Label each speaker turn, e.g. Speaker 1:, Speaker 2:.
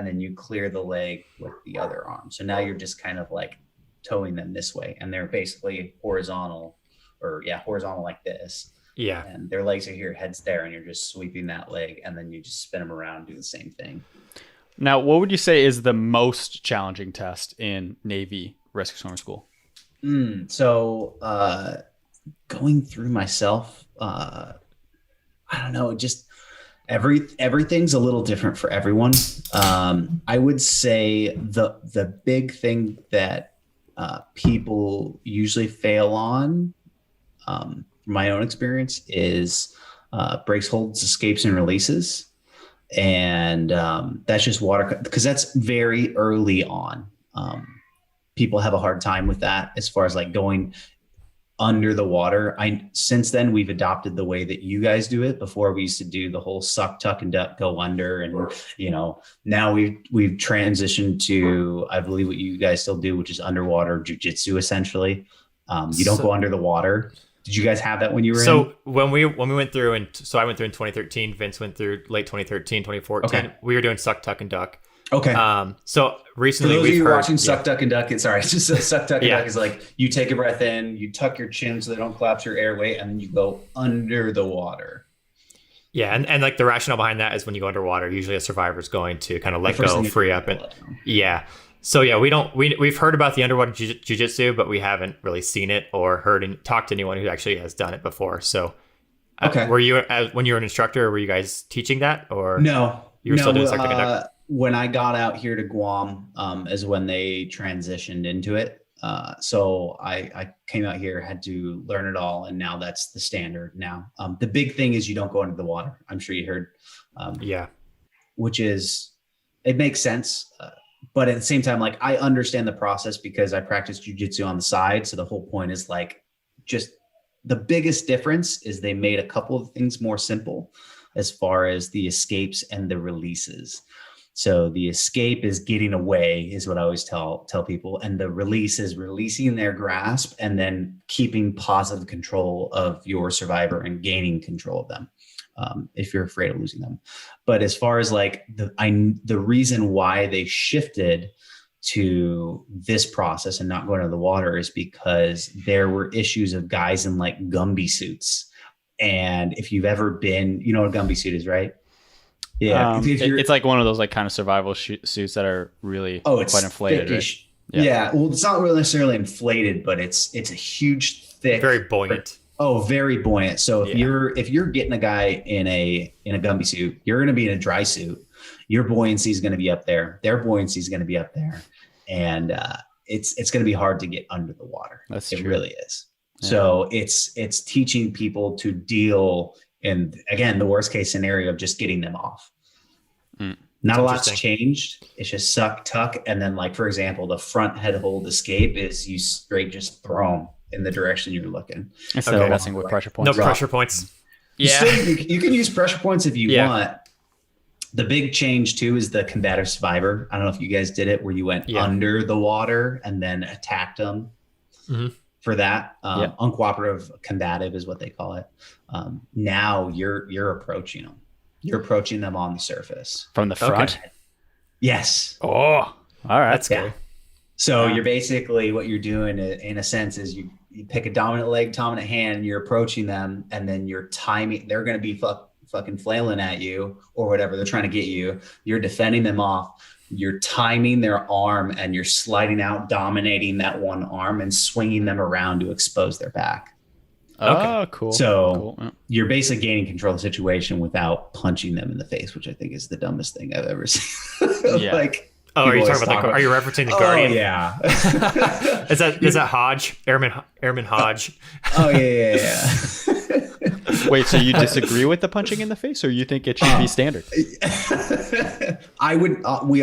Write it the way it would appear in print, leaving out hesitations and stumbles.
Speaker 1: and then you clear the leg with the other arm. So now you're just kind of like towing them this way, and they're basically horizontal like this.
Speaker 2: Yeah.
Speaker 1: And their legs are here, heads there, and you're just sweeping that leg, and then you just spin them around, do the same thing.
Speaker 3: Now, what would you say is the most challenging test in Navy Rescue Swimmer School?
Speaker 1: So going through myself, I don't know, just everything's a little different for everyone. I would say the big thing that people usually fail on, from my own experience, is breaks, holds, escapes, and releases. And that's just water, because that's very early on. People have a hard time with that as far as like going under the water. Since then we've adopted the way that you guys do it. Before we used to do the whole suck, tuck, and duck, go under, and now we've transitioned to, I believe, what you guys still do, which is underwater jujitsu essentially. You don't go under the water. Did you guys have that when you were in?
Speaker 2: So when we went through, and so I went through in 2013, Vince went through late 2013, 2014. Okay. We were doing suck, tuck, and duck.
Speaker 1: Okay.
Speaker 2: So recently,
Speaker 1: for those of you watching Suck, Duck, and Duck, sorry, it's just Suck, Duck, and Duck is like you take a breath in, you tuck your chin so they don't collapse your airway, and then you go under the water.
Speaker 2: Yeah, and like the rationale behind that is when you go underwater, usually a survivor's going to kind of let go, free up, and So yeah, we've heard about the underwater jiu-jitsu, but we haven't really seen it or heard and talked to anyone who actually has done it before. So, were you when you were an instructor, were you guys teaching that, or
Speaker 1: no?
Speaker 2: You were still doing Suck, Duck, and Duck?
Speaker 1: When I got out here to Guam, is when they transitioned into it. So I came out here, had to learn it all, and now that's the standard now. The big thing is you don't go under the water. I'm sure you heard. Which is, it makes sense. But at the same time, like, I understand the process because I practice jujitsu on the side. So the whole point is like, just the biggest difference is they made a couple of things more simple as far as the escapes and the releases. So the escape is getting away, is what I always tell people. And the release is releasing their grasp and then keeping positive control of your survivor and gaining control of them. If you're afraid of losing them. But as far as like the reason why they shifted to this process and not going under the water is because there were issues of guys in like Gumby suits. And if you've ever been, you know what a Gumby suit is, right? Yeah.
Speaker 3: It's like one of those like kind of survival suits that are really quite inflated. Right?
Speaker 1: Yeah. Well, it's not really necessarily inflated, but it's a huge, thick,
Speaker 2: very buoyant.
Speaker 1: Oh, very buoyant. So if you're getting a guy in a Gumby suit, you're going to be in a dry suit. Your buoyancy is going to be up there. Their buoyancy is going to be up there, and it's going to be hard to get under the water.
Speaker 3: That's
Speaker 1: true. It really is.
Speaker 3: Yeah.
Speaker 1: So it's teaching people to deal in, again, the worst case scenario of just getting them off. Not a lot's changed. It's just suck, tuck, and then, like, for example, the front head hold escape is you straight just throw them in the direction you're looking.
Speaker 3: Instead of messing with pressure points.
Speaker 2: No pressure points.
Speaker 1: Yeah. You can use pressure points if you want. The big change too is the combative survivor. I don't know if you guys did it where you went under the water and then attacked them for that. Uncooperative combative is what they call it. Now you're approaching them. You're approaching them on the surface.
Speaker 3: From the front?
Speaker 1: Okay. Yes.
Speaker 3: Oh, all right.
Speaker 2: That's good.
Speaker 1: So you're basically, what you're doing in a sense is you pick a dominant leg, dominant hand, and you're approaching them, and then you're timing. They're going to be fucking flailing at you or whatever. They're trying to get you. You're defending them off. You're timing their arm, and you're sliding out, dominating that one arm and swinging them around to expose their back.
Speaker 3: Oh, cool.
Speaker 1: So you're basically gaining control of the situation without punching them in the face, which I think is the dumbest thing I've ever seen.
Speaker 2: Like, are you talking about? Are you referencing the Guardian?
Speaker 1: Oh yeah.
Speaker 2: is that Hodge? Airman Hodge?
Speaker 1: Oh yeah.
Speaker 3: Wait, so you disagree with the punching in the face, or you think it should be standard?
Speaker 1: I would. We